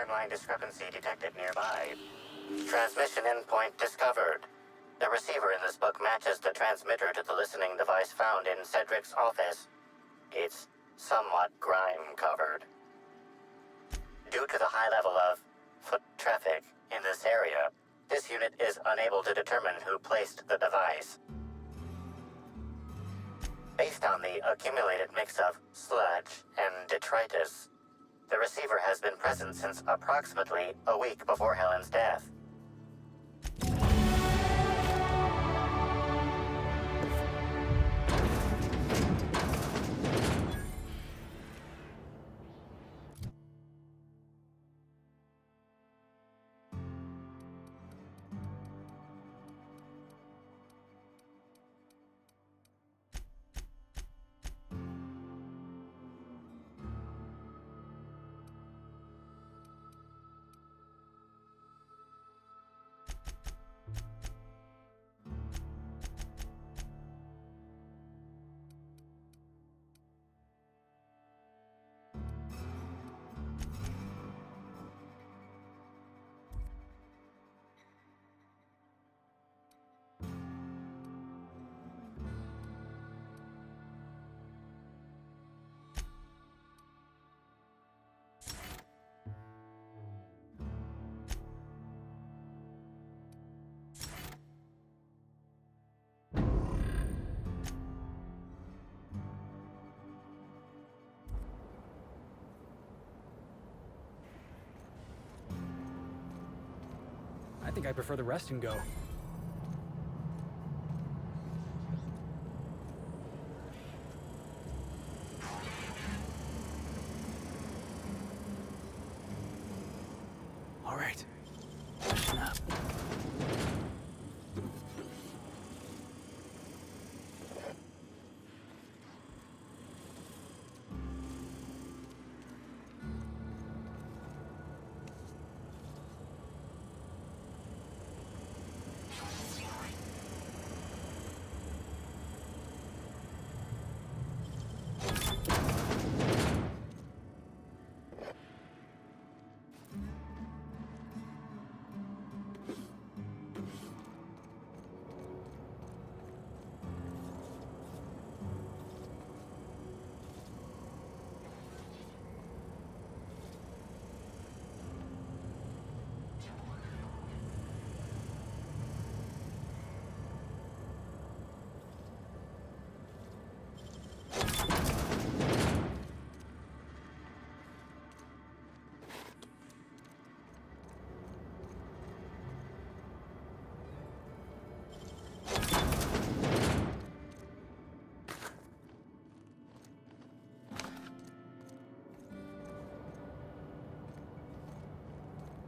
timeline discrepancy detected nearby. Transmission endpoint discovered. The receiver in this book matches the transmitter to the listening device found in Cedric's office. It's somewhat grime-covered. Due to the high level of foot traffic in this area, this unit is unable to determine who placed the device. Based on the accumulated mix of sludge and detritus, the receiver has been present since approximately a week before Helen's death. I think I prefer the rest and go. All right. Listen up.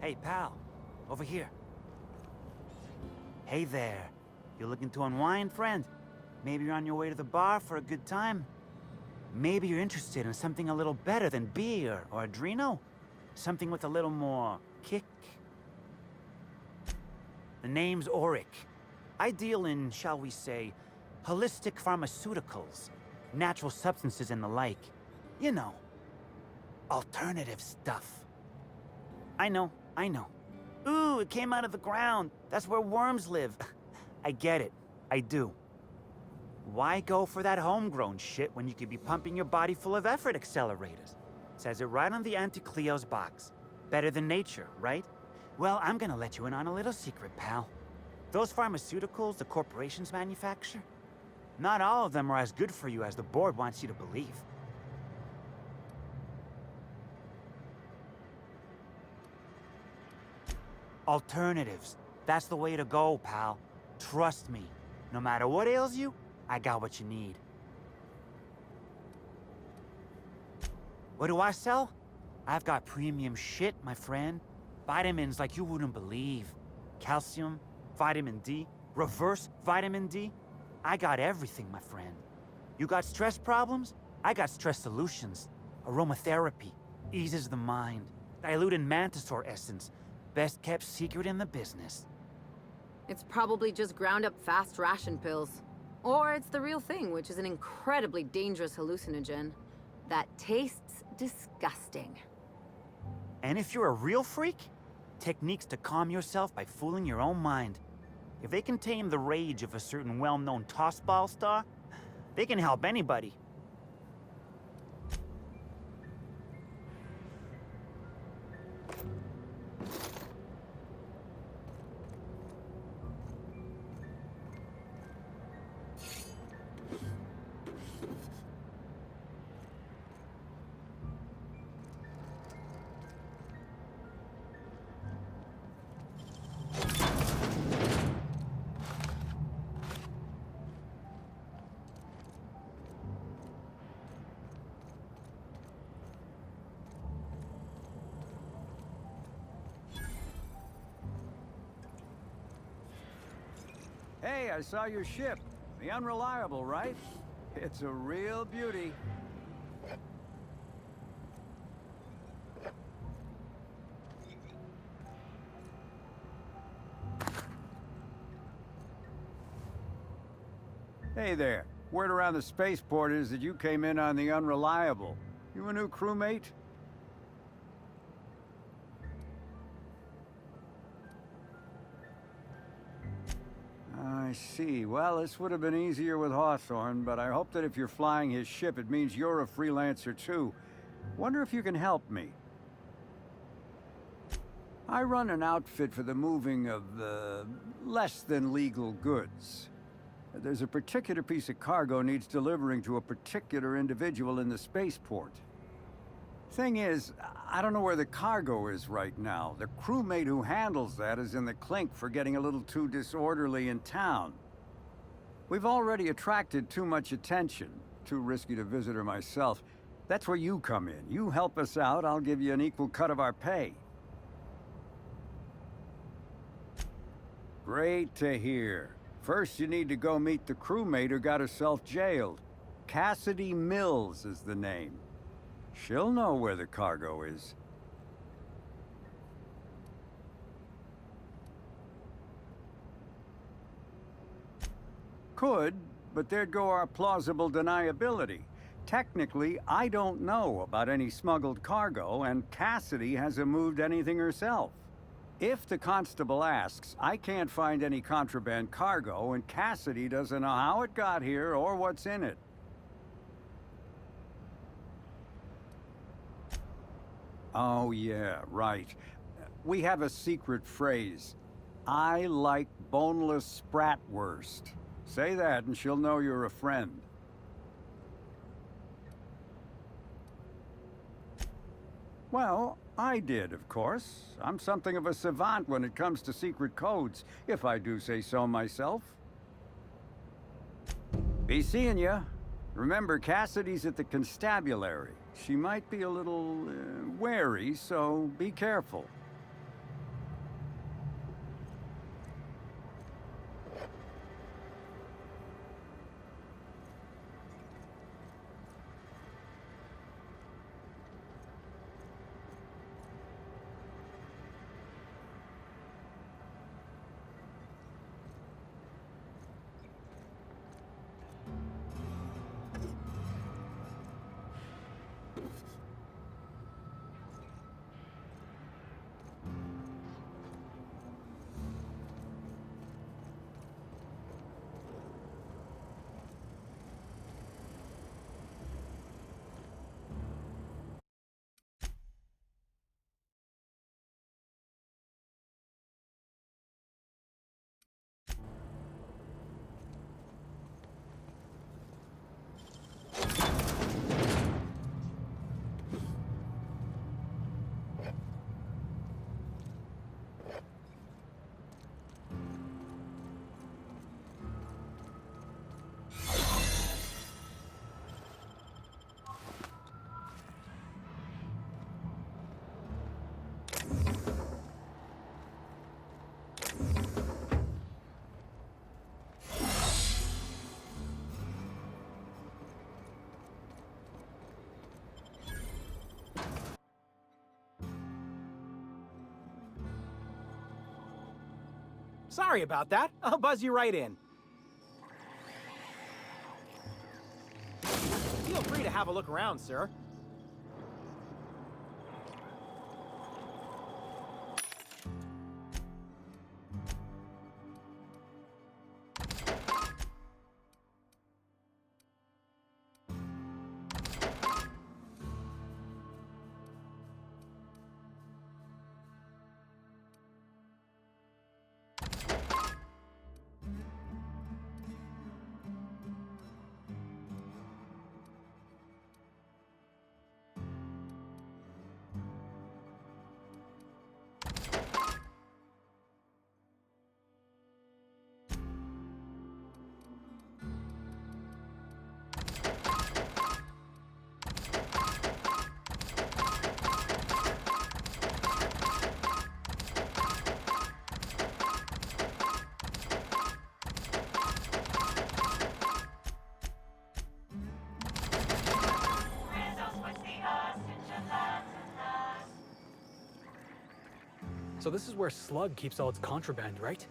Hey, pal. Over here. Hey there. You looking to unwind, friend? Maybe you're on your way to the bar for a good time? Maybe you're interested in something a little better than beer or Adreno? Something with a little more kick? The name's Auric. I deal in, shall we say, holistic pharmaceuticals, natural substances and the like. You know, alternative stuff. I know. Ooh, it came out of the ground. That's where worms live. I get it. I do. Why go for that homegrown shit when you could be pumping your body full of effort accelerators? Says it right on the Anti-Cleo's box. Better than nature, right? Well, I'm gonna let you in on a little secret, pal. Those pharmaceuticals the corporations manufacture, not all of them are as good for you as the board wants you to believe. Alternatives. That's the way to go, pal. Trust me. No matter what ails you, I got what you need. What do I sell? I've got premium shit, my friend. Vitamins like you wouldn't believe. Calcium, vitamin D, reverse vitamin D. I got everything, my friend. You got stress problems? I got stress solutions. Aromatherapy eases the mind. Diluted mantisaur essence. Best kept secret in the business. It's probably just ground up fast ration pills. Or it's the real thing, which is an incredibly dangerous hallucinogen that tastes disgusting. And if you're a real freak, techniques to calm yourself by fooling your own mind. If they can tame the rage of a certain well-known tossball star, they can help anybody. Hey, I saw your ship. The Unreliable, right? It's a real beauty. Hey there. Word around the spaceport is that you came in on the Unreliable. You a new crewmate? I see. Well, this would have been easier with Hawthorne, but I hope that if you're flying his ship, it means you're a freelancer too. Wonder if you can help me. I run an outfit for the moving of, less than legal goods. There's a particular piece of cargo needs delivering to a particular individual in the spaceport. Thing is, I don't know where the cargo is right now. The crewmate who handles that is in the clink for getting a little too disorderly in town. We've already attracted too much attention. Too risky to visit her myself. That's where you come in. You help us out, I'll give you an equal cut of our pay. Great to hear. First, you need to go meet the crewmate who got herself jailed. Cassidy Mills is the name. She'll know where the cargo is. Could, but there'd go our plausible deniability. Technically, I don't know about any smuggled cargo, and Cassidy hasn't moved anything herself. If the constable asks, I can't find any contraband cargo, and Cassidy doesn't know how it got here or what's in it. Oh yeah, right. We have a secret phrase. I like boneless spratwurst. Say that and she'll know you're a friend. Well, I did, of course. I'm something of a savant when it comes to secret codes, if I do say so myself. Be seeing ya. Remember, Cassidy's at the constabulary. She might be a little wary, so be careful. Sorry about that. I'll buzz you right in. Feel free to have a look around, sir. So this is where Slug keeps all its contraband, right?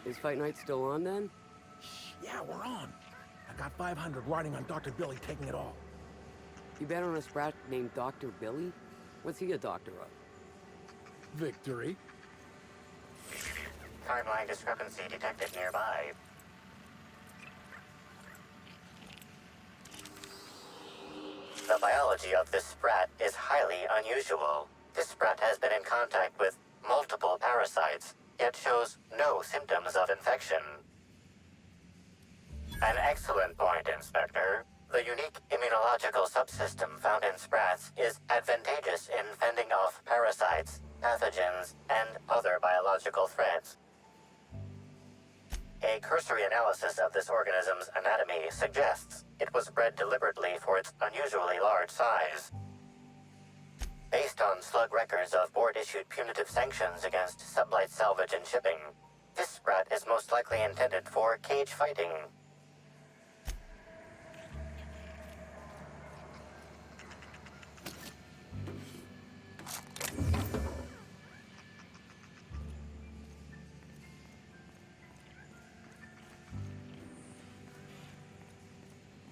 Is Fight Night still on then? Yeah, we're on. I got 500 riding on Dr. Billy taking it all. You bet on a sprat named Dr. Billy? What's he a doctor of? Victory. Timeline discrepancy detected nearby. The biology of this sprat is highly unusual. This sprat has been in contact with multiple parasites, yet shows no symptoms of infection. An excellent point, Inspector. The unique immunological subsystem found in sprats is advantageous in fending off parasites, pathogens, and other biological threats. A cursory analysis of this organism's anatomy suggests it was bred deliberately for its unusually large size. Based on slug records of board-issued punitive sanctions against sublight salvage and shipping, this sprat is most likely intended for cage fighting.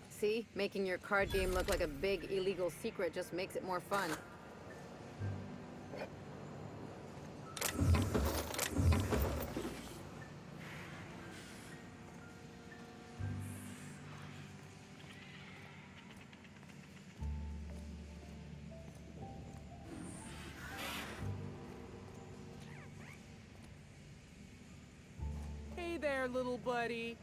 See? Making your card game look like a big illegal secret just makes it more fun. Hey there, little buddy.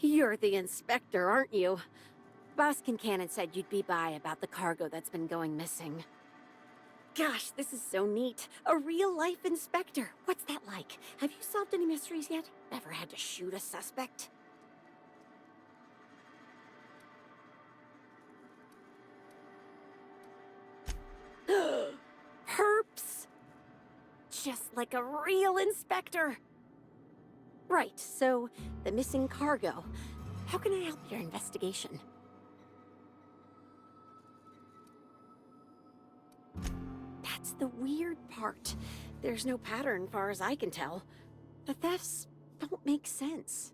You're the inspector, aren't you? Boskin Cannon said you'd be by about the cargo that's been going missing. Gosh, this is so neat. A real-life inspector. What's that like? Have you solved any mysteries yet? Ever had to shoot a suspect? Perps! Just like a real inspector. Right, so the missing cargo. How can I help your investigation? That's the weird part. There's no pattern far as I can tell. The thefts don't make sense.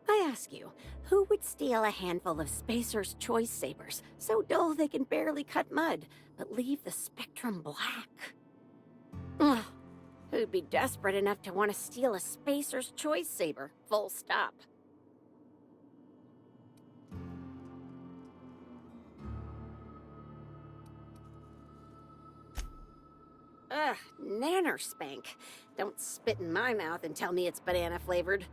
I ask you, who would steal a handful of Spacer's Choice Sabers, so dull they can barely cut mud, but leave the spectrum black? Ugh. Who'd be desperate enough to want to steal a Spacer's Choice Saber, full stop? Ugh, nanner spank. Don't spit in my mouth and tell me it's banana flavored.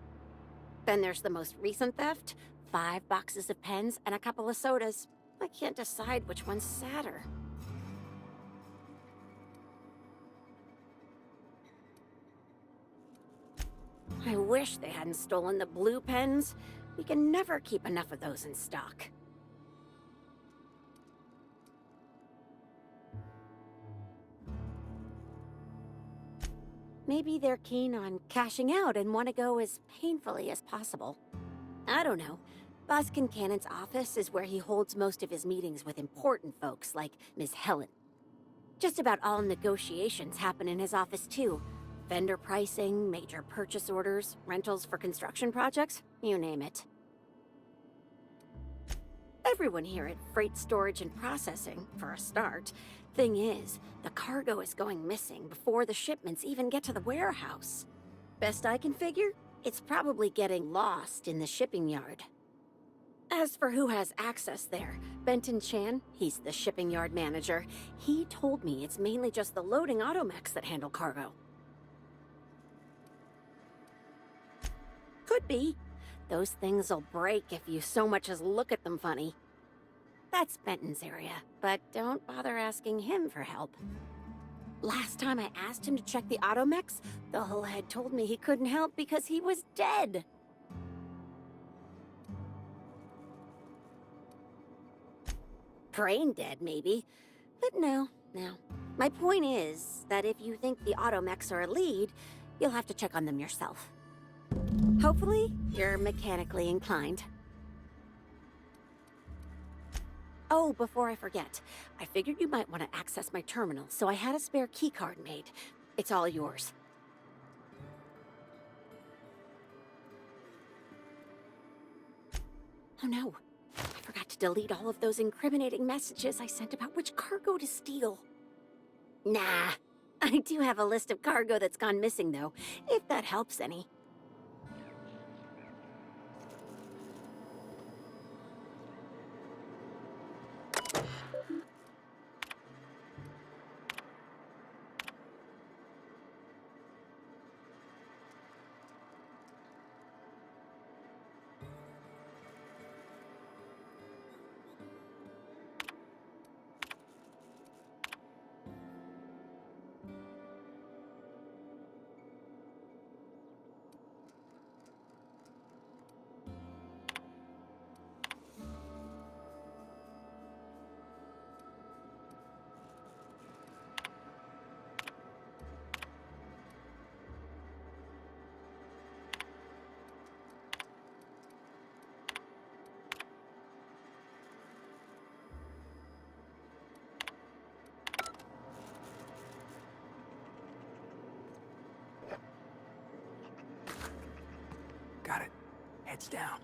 Then there's the most recent theft. 5 boxes of pens and a couple of sodas. I can't decide which one's sadder. I wish they hadn't stolen the blue pens. We can never keep enough of those in stock. Maybe they're keen on cashing out and want to go as painfully as possible. I don't know. Boskin Cannon's office is where he holds most of his meetings with important folks like Miss Helen. Just about all negotiations happen in his office too. Vendor pricing, major purchase orders, rentals for construction projects, you name it. Everyone here at Freight Storage and Processing, for a start. Thing is, the cargo is going missing before the shipments even get to the warehouse. Best I can figure, it's probably getting lost in the shipping yard. As for who has access there, Benton Chan, he's the shipping yard manager, he told me it's mainly just the loading automechs that handle cargo. Could be. Those things'll break if you so much as look at them funny. That's Benton's area, but don't bother asking him for help. Last time I asked him to check the automechs, the whole head told me he couldn't help because he was dead. Brain dead, maybe. But no. My point is that if you think the automechs are a lead, you'll have to check on them yourself. Hopefully, you're mechanically inclined. Oh, before I forget, I figured you might want to access my terminal, so I had a spare keycard made. It's all yours. Oh no, I forgot to delete all of those incriminating messages I sent about which cargo to steal. Nah, I do have a list of cargo that's gone missing though, if that helps any. Got it. Heads down.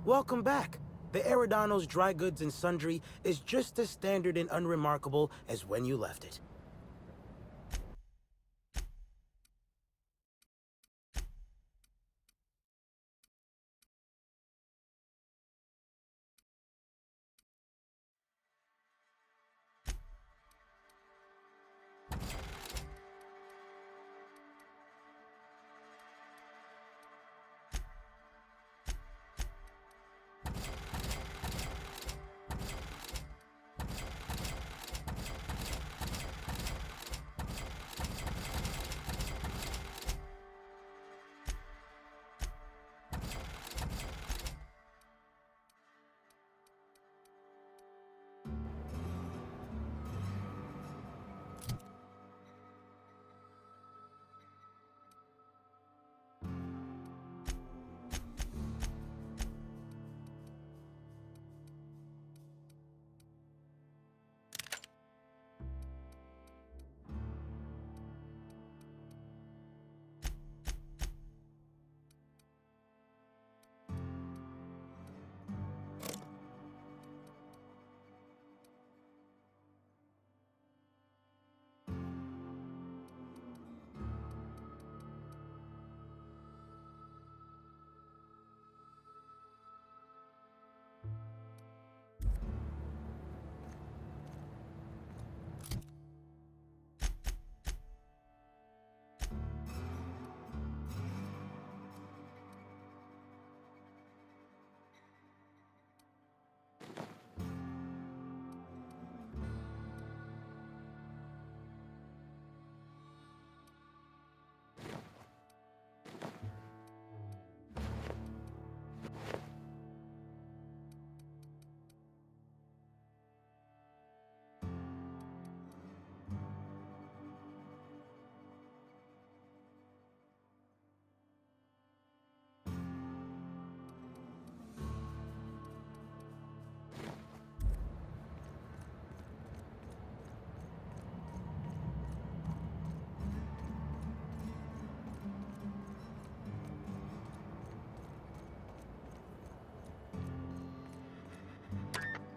Welcome back. The Eridanos Dry Goods and Sundry is just as standard and unremarkable as when you left it.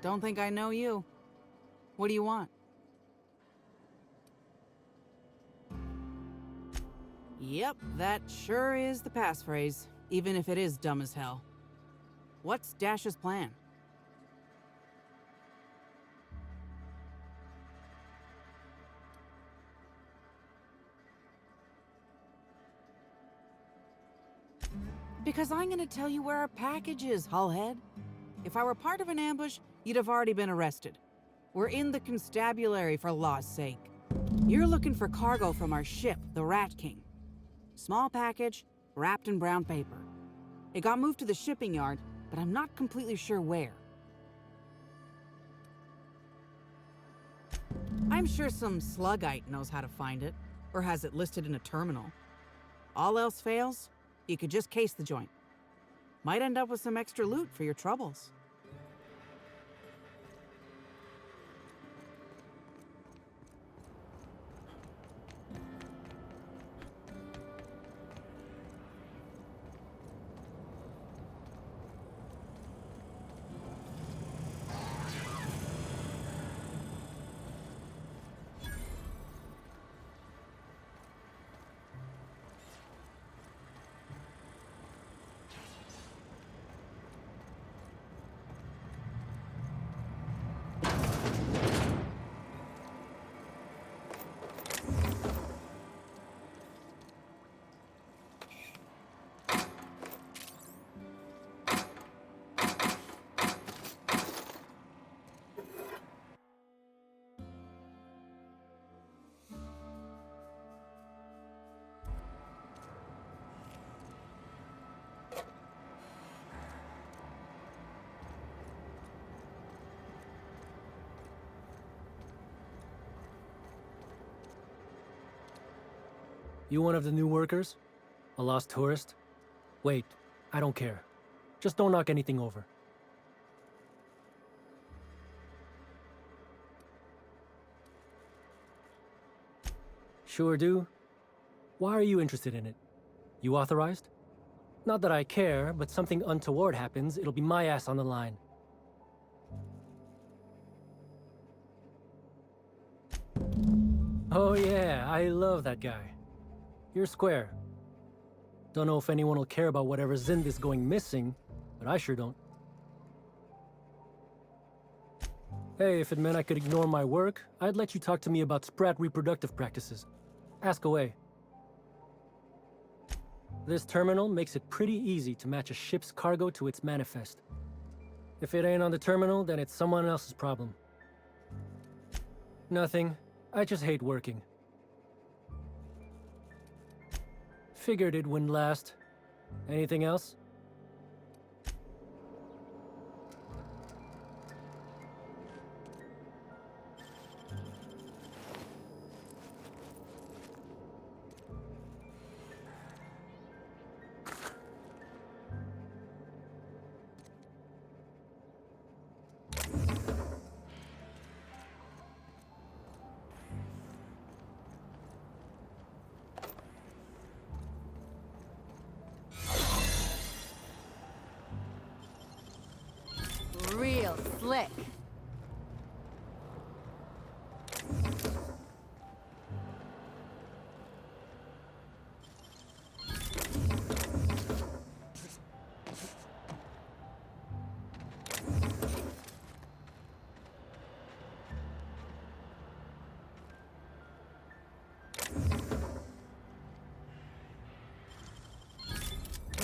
Don't think I know you. What do you want? Yep, that sure is the passphrase, even if it is dumb as hell. What's Dash's plan? Because I'm gonna tell you where our package is, Hullhead. If I were part of an ambush, you'd have already been arrested. We're in the constabulary, for law's sake. You're looking for cargo from our ship, the Rat King. Small package, wrapped in brown paper. It got moved to the shipping yard, but I'm not completely sure where. I'm sure some sluggite knows how to find it, or has it listed in a terminal. All else fails, you could just case the joint. Might end up with some extra loot for your troubles. You one of the new workers? A lost tourist? Wait, I don't care. Just don't knock anything over. Sure do. Why are you interested in it? You authorized? Not that I care, but something untoward happens, it'll be my ass on the line. Oh yeah, I love that guy. You're square. Don't know if anyone will care about whatever's in this going missing, but I sure don't. Hey, if it meant I could ignore my work, I'd let you talk to me about Sprat reproductive practices. Ask away. This terminal makes it pretty easy to match a ship's cargo to its manifest. If it ain't on the terminal, then it's someone else's problem. Nothing. I just hate working. Figured it wouldn't last. Anything else? Real slick.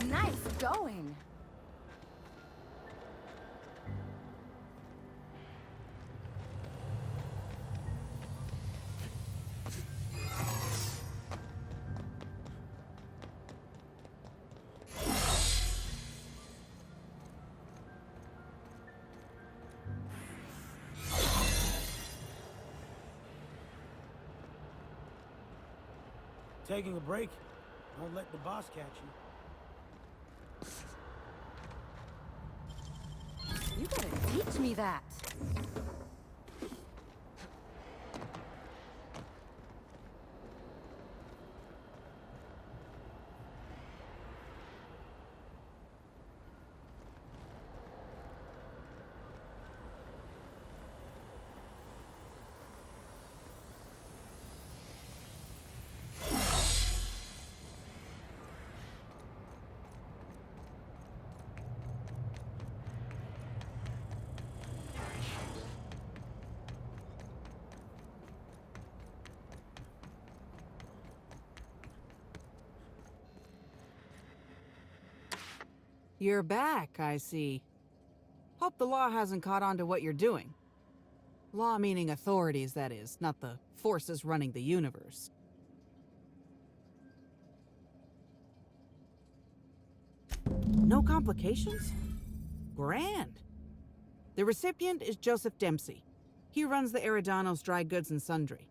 Nice going. Taking a break? Don't let the boss catch you. You gotta teach me that. You're back, I see. Hope the law hasn't caught on to what you're doing. Law meaning authorities, that is, not the forces running the universe. No complications? Grand. The recipient is Joseph Dempsey. He runs the Eridanos Dry Goods and Sundry.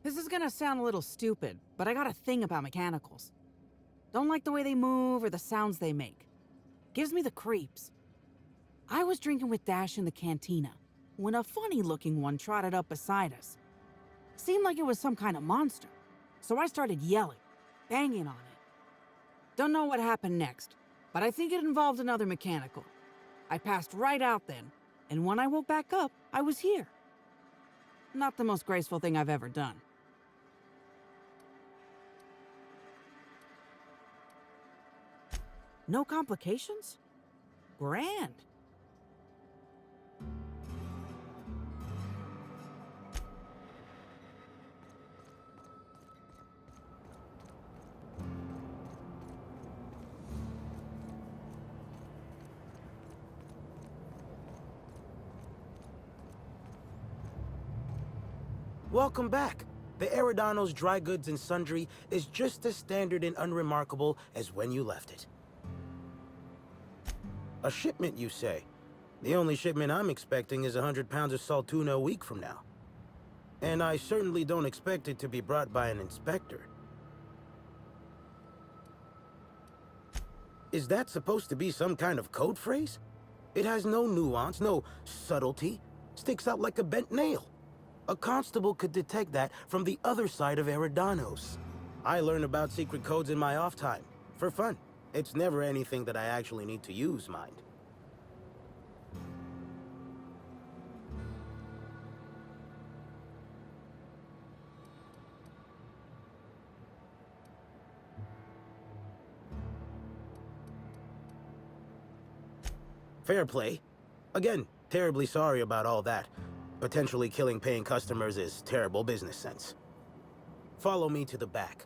This is gonna sound a little stupid, but I got a thing about mechanicals. Don't like the way they move or the sounds they make. Gives me the creeps. I was drinking with Dash in the cantina when a funny-looking one trotted up beside us. Seemed like it was some kind of monster, so I started yelling, banging on it. Don't know what happened next, but I think it involved another mechanical. I passed right out then, and when I woke back up, I was here. Not the most graceful thing I've ever done. No complications? Grand. Welcome back. The Eridanos Dry Goods and Sundry is just as standard and unremarkable as when you left it. A shipment, you say? The only shipment I'm expecting is 100 pounds of saltuna a week from now. And I certainly don't expect it to be brought by an inspector. Is that supposed to be some kind of code phrase? It has no nuance, no subtlety. Sticks out like a bent nail. A constable could detect that from the other side of Eridanos. I learn about secret codes in my off time, for fun. It's never anything that I actually need to use, mind. Fair play. Again, terribly sorry about all that. Potentially killing paying customers is terrible business sense. Follow me to the back.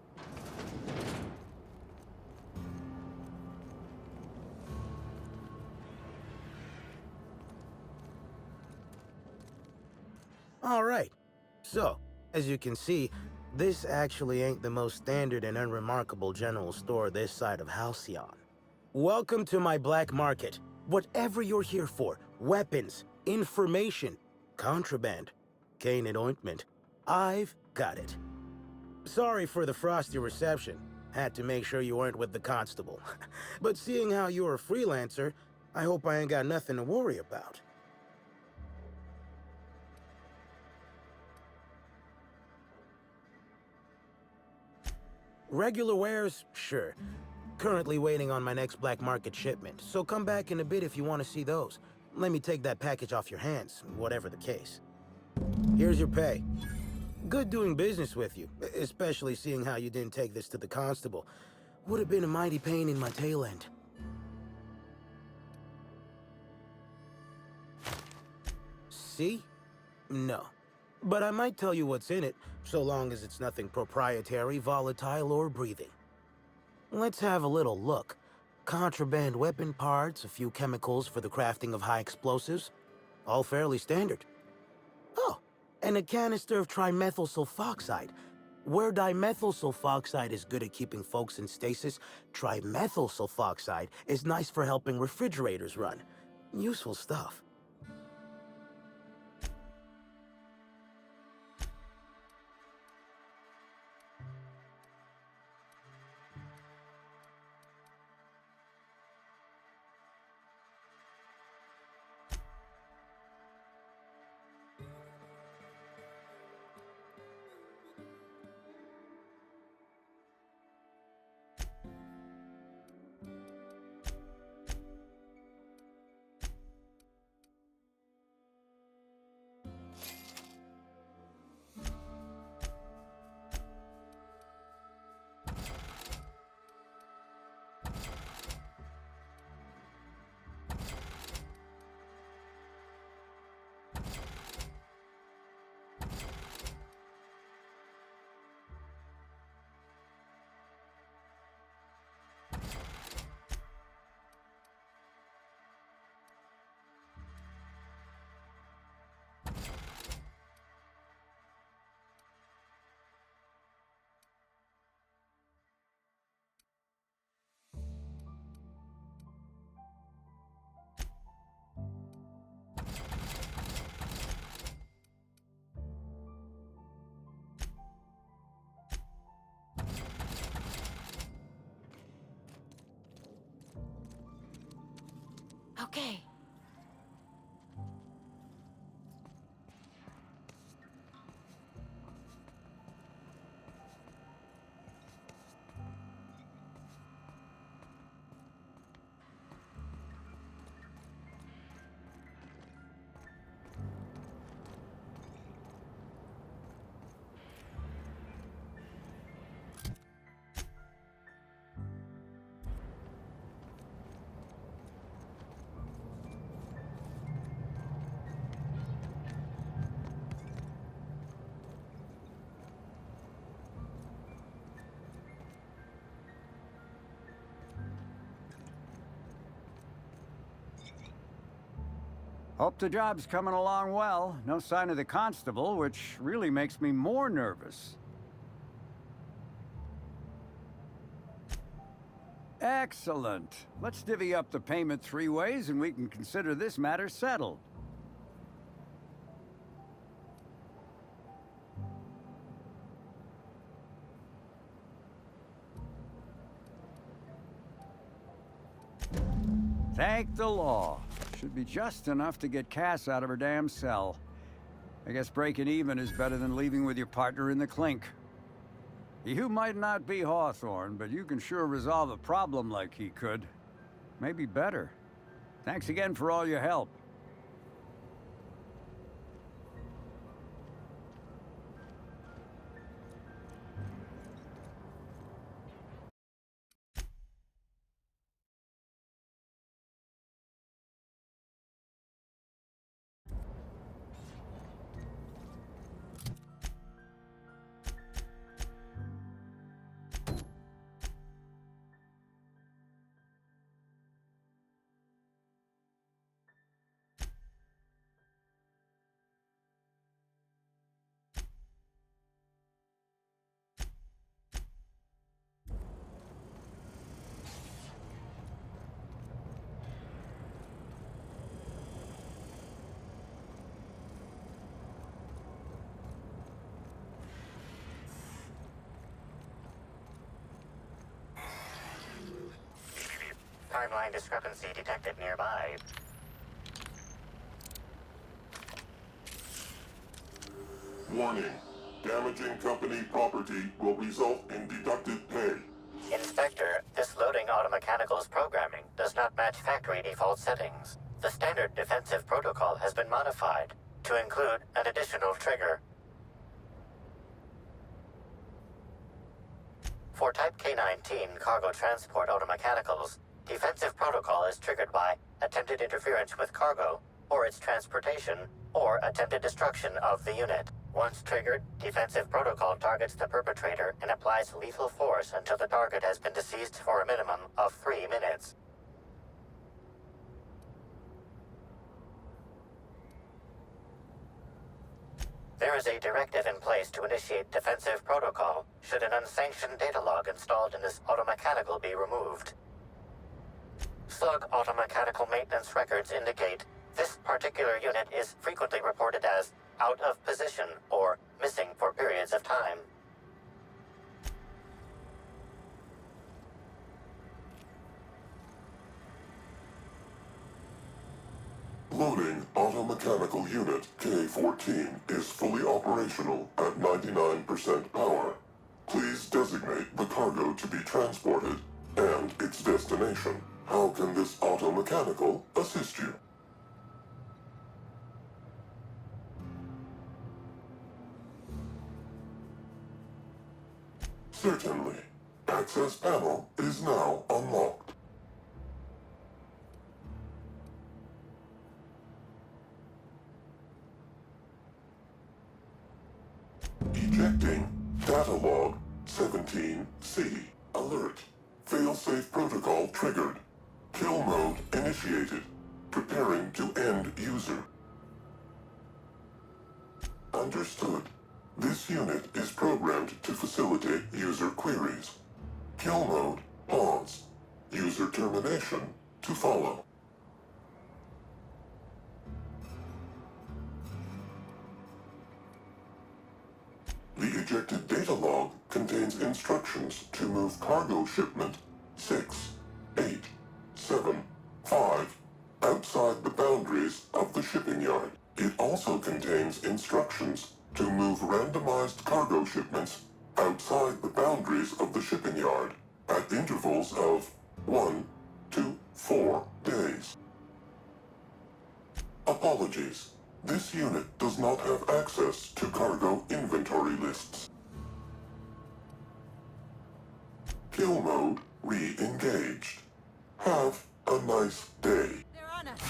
All right. So, as you can see, this actually ain't the most standard and unremarkable general store this side of Halcyon. Welcome to my black market. Whatever you're here for, weapons, information, contraband, cane and ointment, I've got it. Sorry for the frosty reception. Had to make sure you weren't with the constable. But seeing how you're a freelancer, I hope I ain't got nothing to worry about. Regular wares? Sure. Currently waiting on my next black market shipment, so come back in a bit if you want to see those. Let me take that package off your hands, whatever the case. Here's your pay. Good doing business with you, especially seeing how you didn't take this to the constable. Would have been a mighty pain in my tail end. See? No. But I might tell you what's in it, so long as it's nothing proprietary, volatile, or breathing. Let's have a little look. Contraband weapon parts, a few chemicals for the crafting of high explosives. All fairly standard. Oh, and a canister of trimethyl sulfoxide. Where dimethyl sulfoxide is good at keeping folks in stasis, trimethyl sulfoxide is nice for helping refrigerators run. Useful stuff. Okay. Hope the job's coming along well. No sign of the constable, which really makes me more nervous. Excellent. Let's divvy up the payment 3 ways and we can consider this matter settled. Thank the law. Should be just enough to get Cass out of her damn cell. I guess breaking even is better than leaving with your partner in the clink. You might not be Hawthorne, but you can sure resolve a problem like he could. Maybe better. Thanks again for all your help. Timeline discrepancy detected nearby. Warning. Damaging company property will result in deducted pay. Inspector, this loading automechanical's programming does not match factory default settings. The standard defensive protocol has been modified to include an additional trigger. For Type K-19 cargo transport automechanicals, defensive protocol is triggered by attempted interference with cargo, or its transportation, or attempted destruction of the unit. Once triggered, defensive protocol targets the perpetrator and applies lethal force until the target has been deceased for a minimum of 3 minutes. There is a directive in place to initiate defensive protocol should an unsanctioned data log installed in this automechanical be removed. Slug automechanical maintenance records indicate this particular unit is frequently reported as out of position or missing for periods of time. Loading automechanical unit K-14 is fully operational at 99% power. Please designate the cargo to be transported and its destination. How can this automechanical assist you? Certainly. Access panel is now unlocked. Ejecting data log 17C. Alert. Failsafe protocol triggered. Kill mode initiated. Preparing to end user. Understood. This unit is programmed to facilitate user queries. Kill mode pause. User termination to follow. The ejected data log contains instructions to move cargo shipment 6, 8, 7, 5 outside the boundaries of the shipping yard. It also contains instructions to move randomized cargo shipments outside the boundaries of the shipping yard at intervals of 1 to 4 days. Apologies. This unit does not have access to cargo inventory lists. Kill mode re-engaged. Have a nice day. They're on us.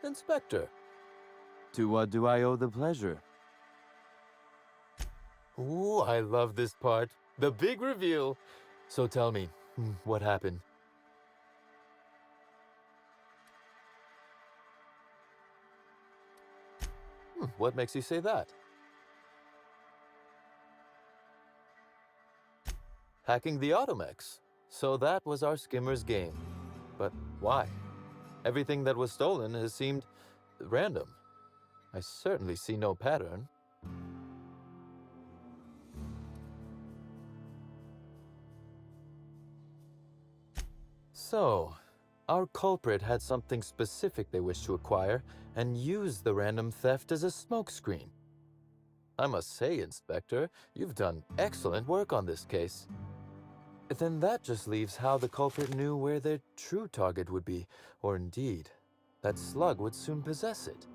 Inspector. To what do I owe the pleasure? Ooh, I love this part. The big reveal. So tell me, what happened? What makes you say that? Hacking the Automex. So that was our skimmer's game. But why? Everything that was stolen has seemed random. I certainly see no pattern. So, our culprit had something specific they wished to acquire and used the random theft as a smokescreen. I must say, Inspector, you've done excellent work on this case. Then that just leaves how the culprit knew where their true target would be, or indeed, that Slug would soon possess it.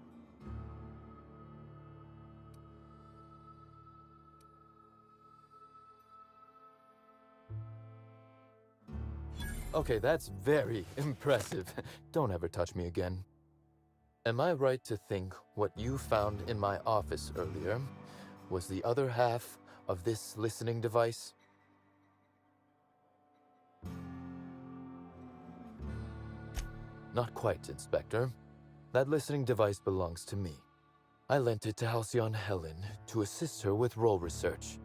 Okay, that's very impressive. Don't ever touch me again. Am I right to think what you found in my office earlier was the other half of this listening device? Not quite, Inspector. That listening device belongs to me. I lent it to Halcyon Helen to assist her with role research.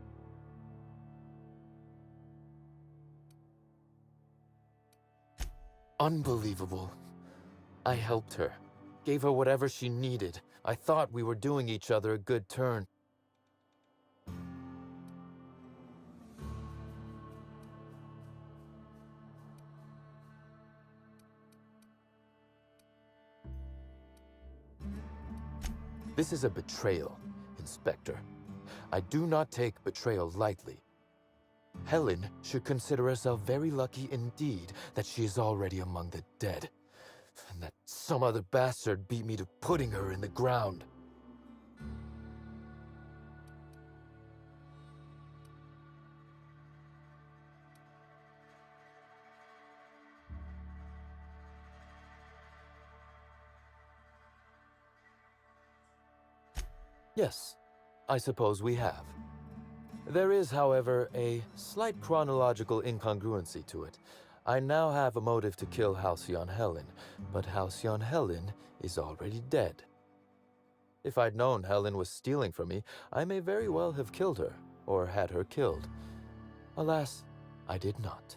Unbelievable. I helped her, gave her whatever she needed. I thought we were doing each other a good turn. This is a betrayal, Inspector. I do not take betrayal lightly. Helen should consider herself very lucky indeed that she is already among the dead, and that some other bastard beat me to putting her in the ground. Yes, I suppose we have. There is, however, a slight chronological incongruency to it. I now have a motive to kill Halcyon Helen, but Halcyon Helen is already dead. If I'd known Helen was stealing from me, I may very well have killed her, or had her killed. Alas, I did not.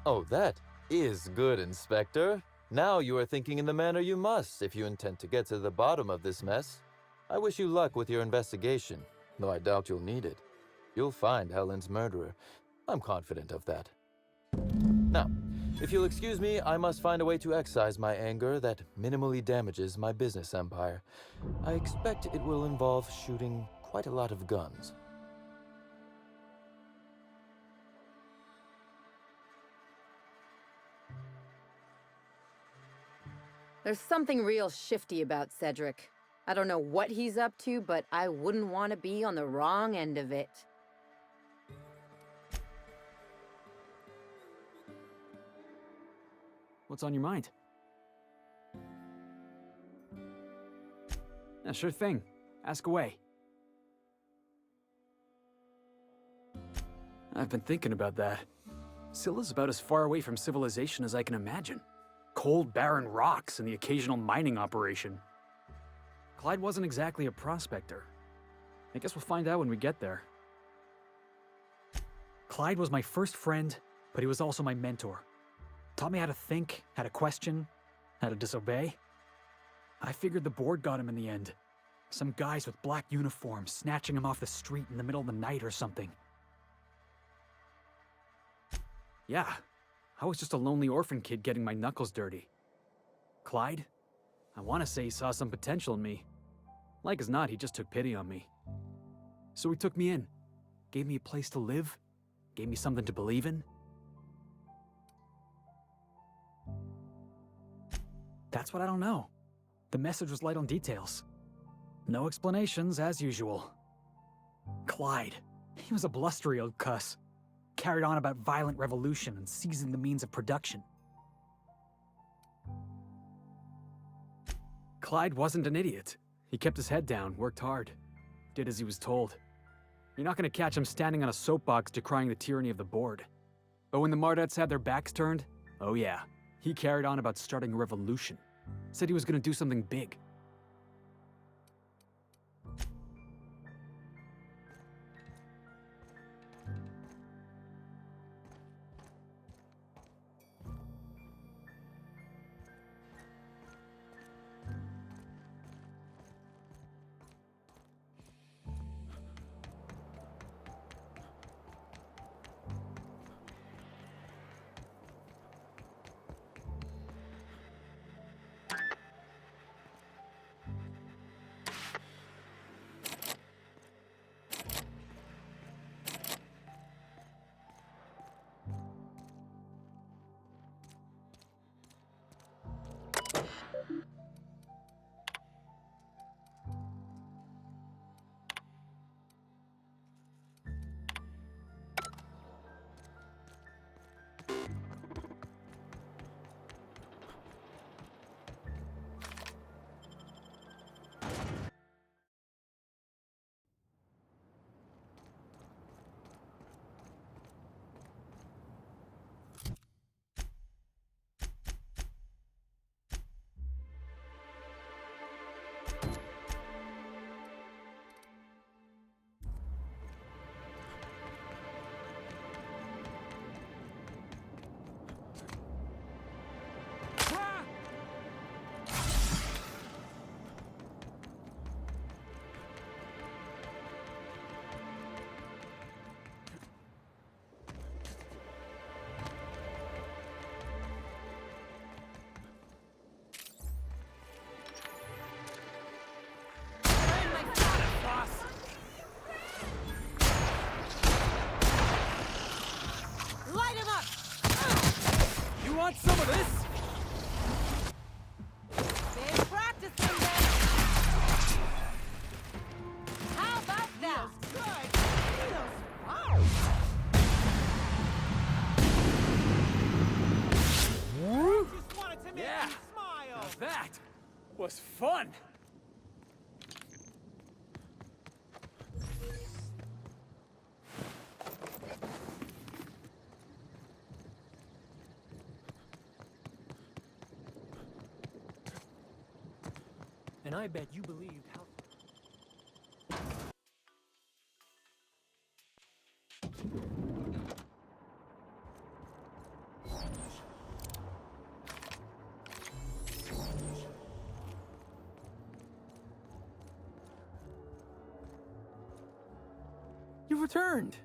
Oh, that is good, Inspector. Now you are thinking in the manner you must if you intend to get to the bottom of this mess. I wish you luck with your investigation, though I doubt you'll need it. You'll find Helen's murderer. I'm confident of that. Now, if you'll excuse me, I must find a way to excise my anger that minimally damages my business empire. I expect it will involve shooting quite a lot of guns. There's something real shifty about Cedric. I don't know what he's up to, but I wouldn't want to be on the wrong end of it. What's on your mind? Yeah, sure thing. Ask away. I've been thinking about that. Scylla's about as far away from civilization as I can imagine. Cold, barren rocks and the occasional mining operation. Clyde wasn't exactly a prospector. I guess we'll find out when we get there. Clyde was my first friend, but he was also my mentor. Taught me how to think, how to question, how to disobey. I figured the board got him in the end. Some guys with black uniforms snatching him off the street in the middle of the night or something. Yeah, I was just a lonely orphan kid getting my knuckles dirty. Clyde? I want to say he saw some potential in me. Like as not, he just took pity on me. So he took me in, gave me a place to live, gave me something to believe in. That's what I don't know. The message was light on details. No explanations, as usual. Clyde. He was a blustery old cuss. carried on about violent revolution and seizing the means of production. Clyde wasn't an idiot. He kept his head down, worked hard, did as he was told. You're not going to catch him standing on a soapbox decrying the tyranny of the board. But when the Mardettes had their backs turned, oh yeah, he carried on about starting a revolution. Said he was going to do something big. Light him up! You want some of this? Been practicing then. How about that? Just wanted to make you smile. Now that was fun. And I bet you believed how... You've returned.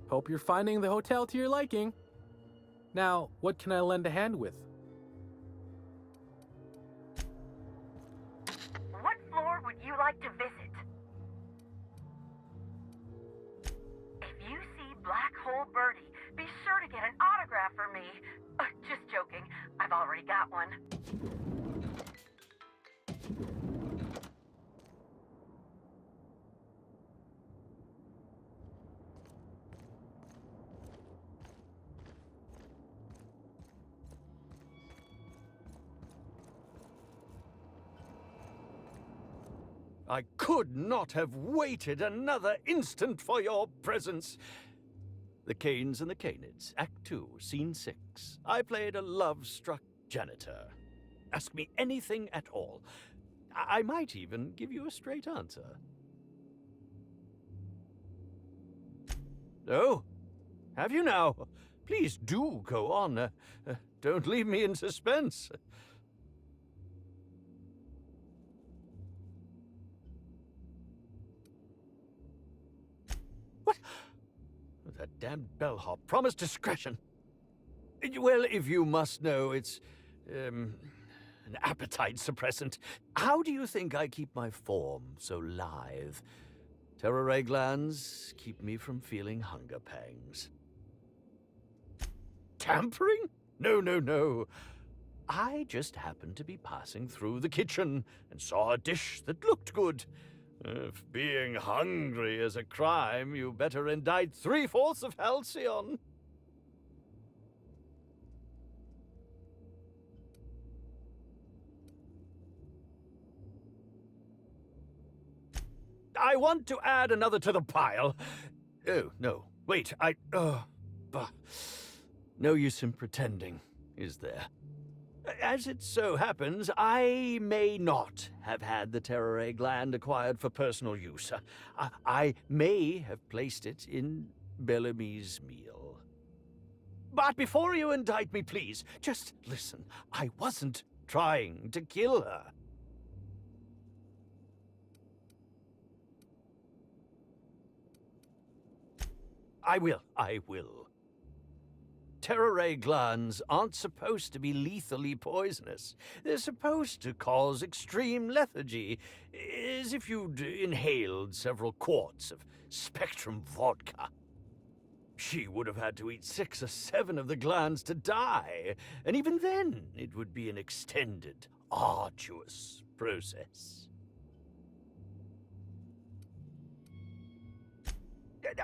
Hope you're finding the hotel to your liking. Now, what can I lend a hand with? What floor would you like to visit? If you see Black Hole Birdie, be sure to get an autograph for me. Just joking. I've already got one. I could not have waited another instant for your presence. The Canes and the Canids, Act 2, Scene 6. I played a love-struck janitor. Ask me anything at all. I might even give you a straight answer. Oh, have you now? Please do go on. Don't leave me in suspense. What? That damned bellhop promised discretion. Well, if you must know, it's, an appetite suppressant. How do you think I keep my form so lithe? Terror glands keep me from feeling hunger pangs. Tampering? No, no, no. I just happened to be passing through the kitchen and saw a dish that looked good. If being hungry is a crime, you better indict 3/4 of Halcyon. I want to add another to the pile. Oh, no. Wait, bah. No use in pretending, is there? As it so happens, I may not have had the Terror gland acquired for personal use. I may have placed it in Bellamy's meal. But before you indict me, please, just listen. I wasn't trying to kill her. I will. Terror glands aren't supposed to be lethally poisonous. They're supposed to cause extreme lethargy, as if you'd inhaled several quarts of Spectrum vodka. She would have had to eat 6 or 7 of the glands to die, and even then it would be an extended, arduous process.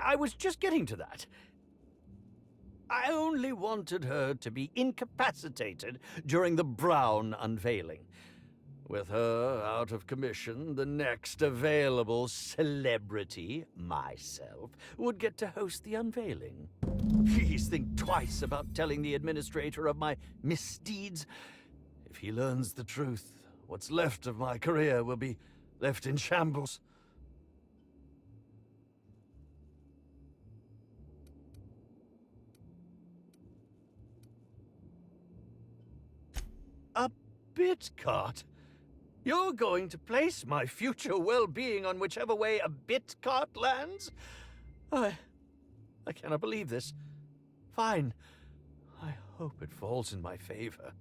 I was just getting to that. I only wanted her to be incapacitated during the Brown unveiling. With her out of commission, the next available celebrity, myself, would get to host the unveiling. Please think twice about telling the administrator of my misdeeds. If he learns the truth, what's left of my career will be left in shambles. A bit cart? You're going to place my future well-being on whichever way a bit cart lands? I cannot believe this. Fine. I hope it falls in my favor.